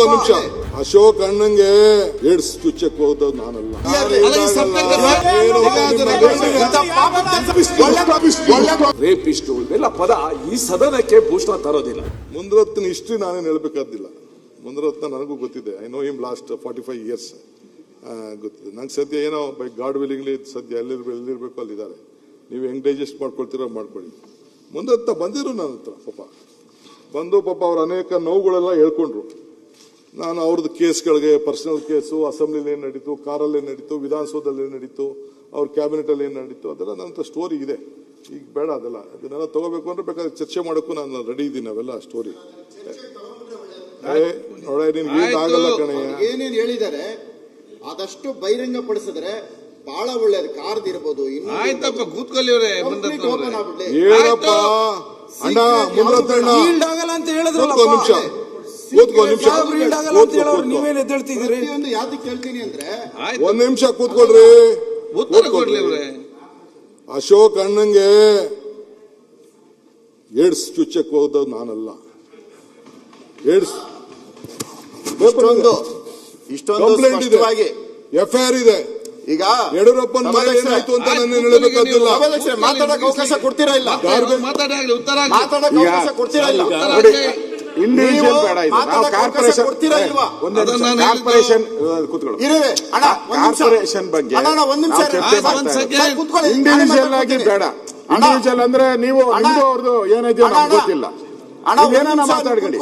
ನಿಮಿಷ ಅಶೋಕ್ ಅಣ್ಣಂಗೆ ಏಡ್ಸ್ ಚುಚ್ಚಕ್ಕೆ ಹೋದ ನಾನಲ್ಲ. ರೇಪಿಸ್ಟ್ ಇವೆಲ್ಲ ಪದ ಈ ಸದನಕ್ಕೆ ಭೂಷಣ ತರೋದಿಲ್ಲ. ಮುನ್ರತ್ನ ಹಿಸ್ಟ್ರಿ ನಾನೇನು ಹೇಳ್ಬೇಕಾದಿಲ್ಲ. ಮುನ್ರತ್ನ ನನಗೂ ಗೊತ್ತಿದೆ. I know him last 45 years ಗೊತ್ತಿದೆ ನಂಗೆ. ಸದ್ಯ ಏನೋ ಬೈ ಗಾಡ್ ವಿಲಿಂಗ್ಲಿ ಸದ್ಯ ಎಲ್ಲಿರ್ಬೇಕು ಅಲ್ಲಿದ್ದಾರೆ. ನೀವು ಹೆಂಗ್ ಡೈಜೆಸ್ಟ್ ಮಾಡ್ಕೊಳ್ತೀರೋ ಮಾಡ್ಕೊಳ್ಳಿ. ಮುನ್ರತ್ನ ಬಂದಿರು ನನ್ನ ಹತ್ರ ಪಾಪ ಅವ್ರ ಅನೇಕ ನೋವುಗಳೆಲ್ಲ ಹೇಳ್ಕೊಂಡ್ರು. ನಾನು ಅವ್ರದ್ದು ಕೇಸ್ಗಳಿಗೆ ಪರ್ಸನಲ್ ಕೇಸು ಅಸೆಂಬ್ಲಿಲಿ ಏನು ನಡೀತು, ಕಾರಲ್ಲಿ ಏನು ನಡೀತು, ವಿಧಾನಸೌಧದಲ್ಲಿ ಏನು ನಡೀತು, ಅವ್ರ ಕ್ಯಾಬಿನೆಟ್ ಅಲ್ಲಿ ಏನು ನಡೀತು, ಅದೆಲ್ಲ ನನ್ನ ಸ್ಟೋರಿ ಇದೆ. ಈಗ ಬೇಡ ಅದನ್ನೆಲ್ಲ ತಗೋಬೇಕು ಅಂದ್ರೆ ಬೇಕಾದ್ರೆ ಚರ್ಚೆ ಮಾಡೋಕ್ಕೂ ನಾನು ರೆಡಿ ಇದ್ದೀನಿ. ಅವೆಲ್ಲ ಸ್ಟೋರಿ ನೋಡ ಆಗಲ್ಲ ಕಣಯ್ಯ. ಏನೇನು ಹೇಳಿದ್ದಾರೆ ಆದಷ್ಟು ಬಹಿರಂಗ ಪಡಿಸಿದ್ರೆ ಬಹಳ ಒಳ್ಳೇದು. ಕಾರ್ಡ್ ಇರ್ಬೋದು. ಆಯ್ತಪ್ಪ ಕೂತ್ಕೊಳ್ಳಿವ್ರೆ ಏನಪ್ಪ ಅಣ್ಣ ಮುನ್ರತ್ನ ಆಗಲ್ಲ ಅಂತ ಹೇಳಿದ್ರಲ್ಲ. ನೀವೇನ್ ಎದ್ದೇಳ್ತಿದ್ದೀರಿ? ಯಾವ್ದಕ್ಕೆ ಕೇಳ್ತೀನಿ ಅಂದ್ರೆ ಒಂದ್ ನಿಮಿಷ ಕೂತ್ಕೊಳ್ರಿ. ಉತ್ತರ ಕೊಡ್ಲಿ. ಅಶೋಕ್ ಅಣ್ಣಂಗೆ ಏಡ್ಸ್ ಚುಚ್ಚಕ್ಕೆ ಹೋದ ನಾನಲ್ಲ. ಏಡ್ಸ್ ಇಷ್ಟೊಂದು ಕಂಪ್ಲೇಂಟ್ ಇದೆ, FIR ಇದೆ. ಈಗ ಯಡಿಯೂರಪ್ಪನ ಮೇಲೆ ಏನಾಯ್ತು ಅಂತ ನನ್ನ ಹೇಳಬೇಕಾಗಿಲ್ಲ. ಮಾತಾಡಕ್ಕೆ ಅವಕಾಶ ಕೊಡ್ತೀರಾ ಇಲ್ಲ? ಮಾತಾಡಕ್ಕೆ ಅವಕಾಶ ಕೊಡ್ತೀರಾ ಇಲ್ಲ? ಇಂಡಿವಿಜುವಲ್ ಬೇಡ, ಇದು ನಾವು ಕಾರ್ಪೊರೇಷನ್ ಕೊಡ್ತೀರಾ ಇಲ್ವಾ? ಕಾರ್ಪೊರೇಷನ್ ಕೂತ್ಕೊಳ್ಳಿ. ಕಾರ್ಪೊರೇಷನ್ ಬಗ್ಗೆ ಇಂಡಿವಿಜುವಲ್ ಆಗಿ ಬೇಡ. ಇಂಡಿವಿಜುವಲ್ ಅಂದ್ರೆ ನೀವು ನಿಮ್ದು ಅವ್ರದ್ದು ಏನಿದೆಯೋ ನಮ್ಗೆ ಗೊತ್ತಿಲ್ಲ. ಏನಾನ ಮಾತಾಡ್ಕೊಳ್ಳಿ.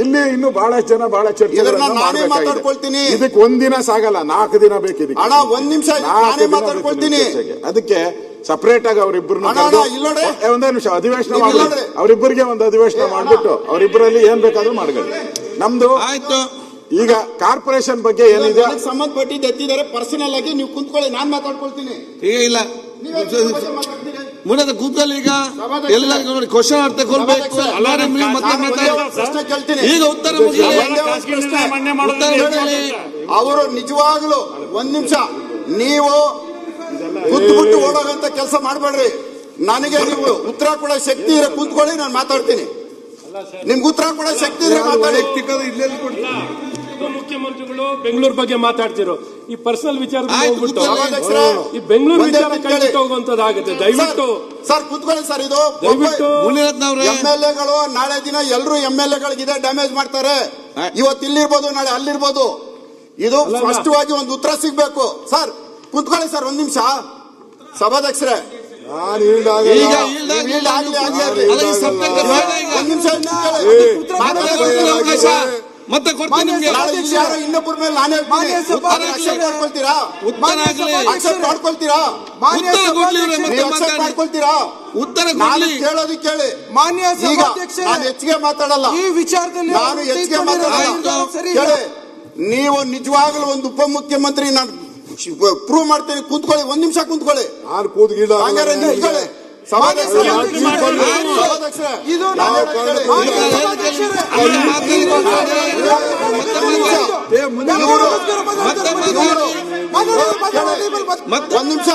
ಇಲ್ಲಿ ಇನ್ನು ಬಹಳಷ್ಟು ಜನ ಬಹಳ ಚರ್ಚೆಗಳನ್ನು ಇದಕ್ಕೆ ಒಂದಿನ ಸಾಗಲ್ಲ, 4 ದಿನ ಬೇಕಿದೆ. ಒಂದ್ ನಿಮಿಷ ಮಾತಾಡ್ಕೊಳ್ತೀನಿ. ಅದಕ್ಕೆ ಸಪರೇಟ್ ಆಗಿ ಅವರಿಬ್ಬರನ್ನ ಒಂದೇ ನಿಮಿಷ ಅಧಿವೇಶನ ಮಾಡಿ, ಅವರಿಬ್ಬರಿಗೆ ಒಂದು ಅಧಿವೇಶನ ಮಾಡ್ಬಿಟ್ಟು ಅವರಿಬ್ಬರಲ್ಲಿ ಏನ್ ಬೇಕಾದ್ರೂ ಮಾಡ್ಕೊಳ್ಳಿ. ನಮ್ದು ಆಯ್ತು. ಈಗ ಕಾರ್ಪೊರೇಷನ್ ಬಗ್ಗೆ ಏನಿದೆ ಸಂಬಂಧಪಟ್ಟಿದ್ದು ಎತ್ತಿದ್ದಾರೆ. ಪರ್ಸನಲ್ ಆಗಿ ನೀವು ಕುಂತ್ಕೊಳ್ಳಿ, ನಾನ್ ಮಾತಾಡ್ಕೊಳ್ತೀನಿ. ಈಗ ಇಲ್ಲ ಮುಂದೆ ಕೂತ್ಕೊಳ್ಳಿ. ಈಗ ಎಲ್ಲ ನೋಡಿ ಕ್ವಶನ್ ಅರ್ಥ ಕೊಡ್ಬೇಕು. ಈಗ ಉತ್ತರ ಅವರು ನಿಜವಾಗ್ಲು ಒಂದ್ ನಿಮಿಷ ನೀವು ಕೂತ್ಬಿಟ್ಟು ಓಡೋಗಂತ ಕೆಲಸ ಮಾಡಬೇಡ್ರಿ. ನನಗೆ ನೀವು ಉತ್ತರ ಕೊಡೋ ಶಕ್ತಿ ಇರೋ ಕೂತ್ಕೊಳ್ಳಿ, ನಾನು ಮಾತಾಡ್ತೀನಿ. ನಿಮ್ಗೆ ಉತ್ತರ ಕೊಡೋ ಶಕ್ತಿ ಇದ್ರೆ ಮಾತಾಡಿ. ಮುಖ್ಯಮಂತ್ರಿಗಳು ಬೆಂಗಳೂರು ಬಗ್ಗೆ ಮಾತಾಡ್ತಿರೋ ಈ ಪರ್ಸನಲ್ ವಿಚಾರದಲ್ಲಿ ಹೋಗ್ಬಿಟ್ಟು ಈ ಬೆಂಗಳೂರು ವಿಚಾರ ಕೈಬಿಟ್ಟು ಹೋಗುವಂತದ್ದಾಗುತ್ತೆ. ದಯವಿಟ್ಟು ಸರ್ ಕೂತ್ಕೊಳ್ಳಿ ಸರ್. ಇದು ದಯವಿಟ್ಟು MLAಗಳು ನಾಳೆ ದಿನ ಎಲ್ಲರೂ MLAಗಳಿಗೆ ಇದೇ ಡ್ಯಾಮೇಜ್ ಮಾಡ್ತಾರೆ. ಇವತ್ತು ಇಲ್ಲಿರ್ಬೋದು, ನಾಳೆ ಅಲ್ಲಿರ್ಬೋದು. ಇದು ಸ್ಪಷ್ಟವಾಗಿ ಒಂದು ಉತ್ತರ ಸಿಗ್ಬೇಕು. ಸರ್ ಕೂತ್ಕೊಳ್ಳಿ ಸರ್ ಒಂದ್ ನಿಮಿಷ. ಸಭಾಧ್ಯಕ್ಷರೇ ಮತ್ತೆ ಕೊಡ್ತೀನಿ ನಿಮ್ಗೆ. ಇನ್ನೊಬ್ಬರ ಮೇಲೆ ನಾನೇ ಮಾಡ್ಕೊಳ್ತೀರಾ? ಉತ್ತರ ಕೇಳೋದು ಕೇಳಿ. ಮಾನ್ಯ ನಾನು ಹೆಚ್ಚಿಗೆ ಮಾತಾಡಲ್ಲ ಈ ವಿಚಾರದಲ್ಲಿ. ನಾನು ಹೆಚ್ಚಿಗೆ ಮಾತಾಡಲ್ಲ. ನೀವು ನಿಜವಾಗ್ಲೂ ಒಂದು ಉಪಮುಖ್ಯಮಂತ್ರಿ ನಾನು ಪ್ರೂವ್ ಮಾಡ್ತೀನಿ. ಕೂತ್ಕೊಳ್ಳಿ, ಒಂದ್ ನಿಮಿಷ ಕೂತ್ಕೊಳ್ಳಿ. ನಿಂತ್ಕೊಳ್ಳಿ. ಒಂದ್ ನಿಮಿಷ.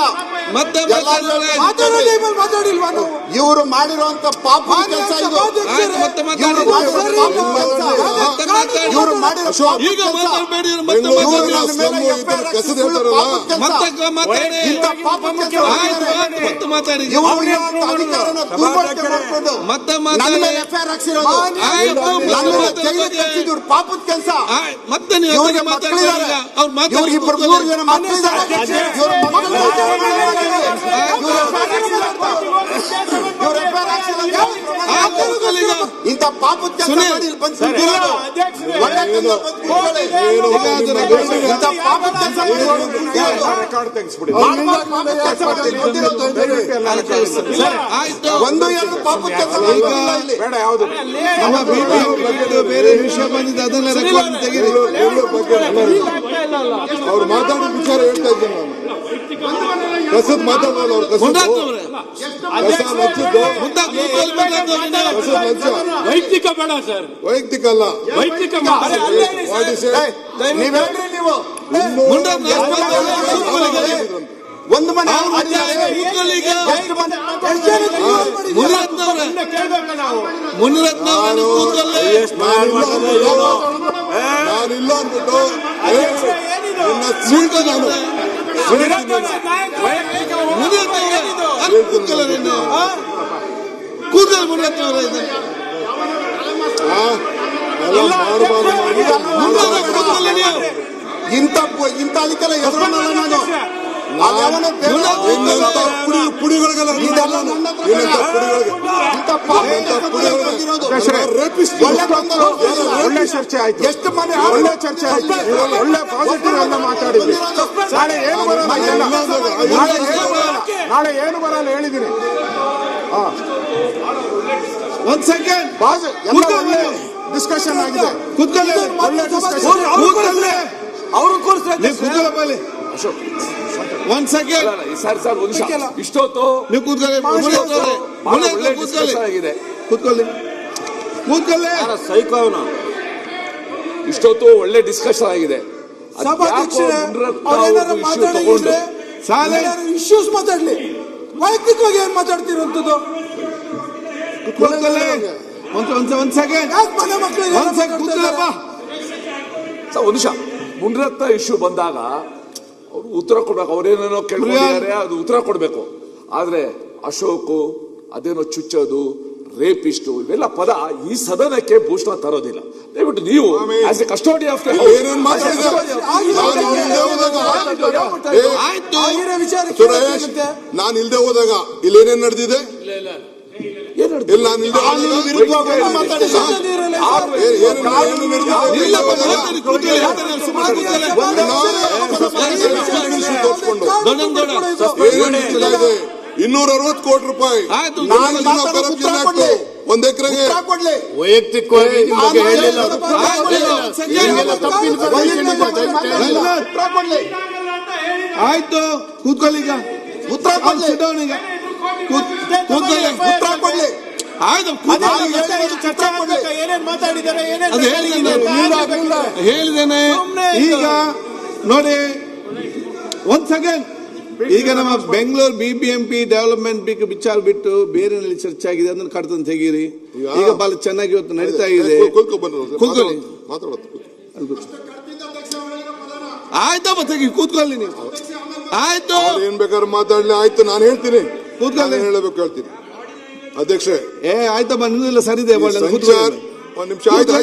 ಇವರು ಮಾಡಿರುವಂತ ಪಾಪ ಕೆಲಸ ಇದು. ಇವರು ಮಾಡಿರೋ ಪಾಪದ ಕೆಲಸ. ಮತ್ತೆ ಇಂಥ ಪಾಪದ ಕೆಲಸ ಒಂದು ಎರಡು ಪಾಪದ ಕೆಲಸ ಬೇಡ. ಯಾವುದು ಬೇರೆ ವಿಷಯ ಬಂದಿದೆ ಅದನ್ನ ರೆಕಾರ್ಡ್ ತೆಗೀರಿ. ಅವ್ರು ಮಾತಾಡೋ ವಿಚಾರ ಹೇಳ್ತಾ ಇದ್ದೀನಿ ನಾನು. ಕಸದ್ ಮಾತಾಡೋಲ್ಲ ಅವ್ರು. ವೈಯಕ್ತಿಕ ಬೇಡ ಸರ್. ವೈಯಕ್ತಿಕ ಅಲ್ಲ, ವೈಯಕ್ತಿಕ ನೀವು ಒಂದು ಮನೆ ಮುನಿರತ್ನ ಅವರೇ, ಮುನಿರತ್ನ ಅವರೇ ಕೂತ್ಕೊಳ್ಳಿ. ನಾನಿಲ್ಲ ಅಂದ್ಬಿಟ್ಟು ನನ್ನ ಸೀಟು ನಾನು ಮುನಿರತ್ನ ಅವರೇ, ಅಲ್ಲಿ ಕೂತ್ಕೊಳ್ಳಿ ನೀವು. ಕೂತ್ಕೊಳ್ಳಿ ಮುನಿರತ್ನ ಅವರೇ, ಇದನ್ನ ಎಲ್ಲ ಮಾಡಬಾರ್ದು ಕೂತ್ಕೊಳ್ಳಿ ನೀವು. ಇಂಥ ಅದಕ್ಕೆಲ್ಲ ಎದುರನ್ನಲ್ಲ ನಾನು. ಪುಡಿಗಳಿಗೆಲ್ಲ ಇದೆಲ್ಲ ನನ್ನ ಹತ್ರ ಬೇಡ. ಇಂಥ ಒಳ್ಳೆ ಚರ್ಚೆ ಆಯ್ತು, ಎಷ್ಟು ಮನೆ ಒಳ್ಳೆ ಚರ್ಚೆ ಆಯ್ತು, ಒಳ್ಳೆ ಪಾಸಿಟಿವ್ ಎಲ್ಲ ಮಾತಾಡಿದ್ವಿ. ನಾಳೆ ಏನು ಬರಲ್ಲ, ನಾಳೆ ಏನು ಬರಲ್ಲ ಹೇಳಿದ್ದೀನಿ. ಒಂದ್ ಸೆಕೆಂಡ್ ಎಲ್ಲ ಒಳ್ಳೆ ಡಿಸ್ಕಷನ್ ಆಗಿದೆ. ಕೂತ್ಕೊಳ್ಳಿ, ಒಳ್ಳೆ ಡಿಸ್ಕಷನ್. ಅವರು ಕೂತ್ಕೊಳ್ಳಿ. ಒಂದ್ ಸೆಕೆಂಡ್ ಸರ್ ಒಂದು ನಿಮಿಷ. ಇಷ್ಟೊತ್ತು ನೀವು ಕೂತ್ಕೊಳ್ಳಿ. ಮುನಿರತ್ನ ಅವರೇ, ಒಳ್ಳೆ ಕೂತ್ಕೊಳ್ಳಿ, discussion ಆಗಿದೆ. ಕೂತ್ಕೊಳ್ಳಿ, ಕೂತ್ಕೊಳ್ಳಿ. ಇಷ್ಟೊತ್ತು ಒಳ್ಳೆ ಡಿಸ್ಕಷನ್ ಆಗಿದೆ. ಇಶ್ಯೂಸ್ ಮಾತಾಡ್ಲಿ, ವೈಯಕ್ತಿಕವಾಗಿ ಏನ್ ಮಾತಾಡ್ತಿರೋಂಥದ್ದು? ಕೂತ್ಕೊಳ್ಳಿ. ಒಂದ್ ಸೆಕೆಂಡ್, ಯಾಕೆ ಮನೆ ಮಕ್ಕಳು ಒಂದ್ ಸೆಕೆಂಡ್ ಕೂತ್ಕೊಳ್ಳಪ್ಪ. ಸರ್ ಒಂದು ನಿಮಿಷ. ಮುನಿರತ್ನ ಇಶ್ಯೂ ಬಂದಾಗ ಅವರು ಉತ್ತರ ಕೊಡ್ಬೇಕು. ಅವ್ರೇನೇನೋ ಕೇಳಿದ್ದಾರೆ, ಅದು ಉತ್ತರ ಕೊಡ್ಬೇಕು. ಆದ್ರೆ ಅಶೋಕ್ ಅದೇನೋ ಚುಚ್ಚೋದು, ರೇಪಿಸ್ಟು, ಇವೆಲ್ಲ ಪದ ಈ ಸದನಕ್ಕೆ ಭೂಷಣ ತರೋದಿಲ್ಲ. ದಯವಿಟ್ಟು ನೀವು ಆಸ್ ಎ ಕಸ್ಟೋಡಿ ಆಫ್ ಏನೇನ್ ಮಾತಾಡಿದ್ರೆ ಆಯ್ತು. ಸುರೇಶ್, ನಾನು ಇಲ್ದೆ ಹೋದಾಗ ಇಲ್ಲೇನೇನ್ ನಡೆದಿದೆ? ಇಲ್ಲ, ನಾನು ಇಲ್ದೆ ಇಲ್ಲಪ್ಪ, ಮಾತಾಡಿ, ಕೂತ್ಕೊಳ್ಳಿ. ಇದೆ 260 ಕೋಟಿ ರೂಪಾಯಿ. ಆಯ್ತು. ಒಂದ್ ಎಕರೆಗೆ ಕೊಡ್ಲಿ. ವೈಯಕ್ತಿಕವಾಗಿ ಆಯ್ತು, ಕೂತ್ಕೊಳ್ಳಿ. ಈಗ ಉತ್ತರ ಕೊಡ್ಲಿ. ಈಗ ಕೂತ್ಕೊಳ್ಳಿ. ಉತ್ತರ ಕೊಡ್ಲಿ. ಆಯ್ತು, ಏನೇನ್ ಮಾತಾಡಿದ್ದಾರೆ, ಅದು ಹೇಳಿದ್ದೇನೆ. ಈಗ ನೋಡಿ, ಒಂದ್ ಸೆಕೆಂಡ್. ಈಗ ನಮ್ಮ ಬೆಂಗಳೂರು BBMP ಡೆವಲಪ್ಮೆಂಟ್ ವಿಚಾರ ಬಿಟ್ಟು ಬೇರೆ ಚರ್ಚೆ ಆಗಿದೆ, ಅದನ್ನ ಕಡ್ತಂತ ತೆಗೀರಿ. ಈಗ ಬಹಳ ಚೆನ್ನಾಗಿ ಇವತ್ತು ನಡೀತಾ ಇದೆ. ಕೂತ್ಕೊಳ್ಳಿ. ಆಯ್ತಪ್ಪ, ತೆಗಿ, ಕೂತ್ಕೊಳ್ಳಿ ನೀವು. ಆಯ್ತು, ಏನ್ ಬೇಕಾದ್ರೆ ಮಾತಾಡ್ಲಿ. ಆಯ್ತು, ನಾನು ಹೇಳ್ತೀನಿ. ಕೂತ್ಕೊಳ್ಳಿ. ಹೇಳಬೇಕು ಹೇಳ್ತೀನಿ. ಅಧ್ಯಕ್ಷೆ, ಆಯ್ತಪ್ಪ, ನಿಮ್ದೆಲ್ಲ ಸರಿ ಇದೆ. ಒಂದ್ ನಿಮಿಷ. ಆಯ್ತು.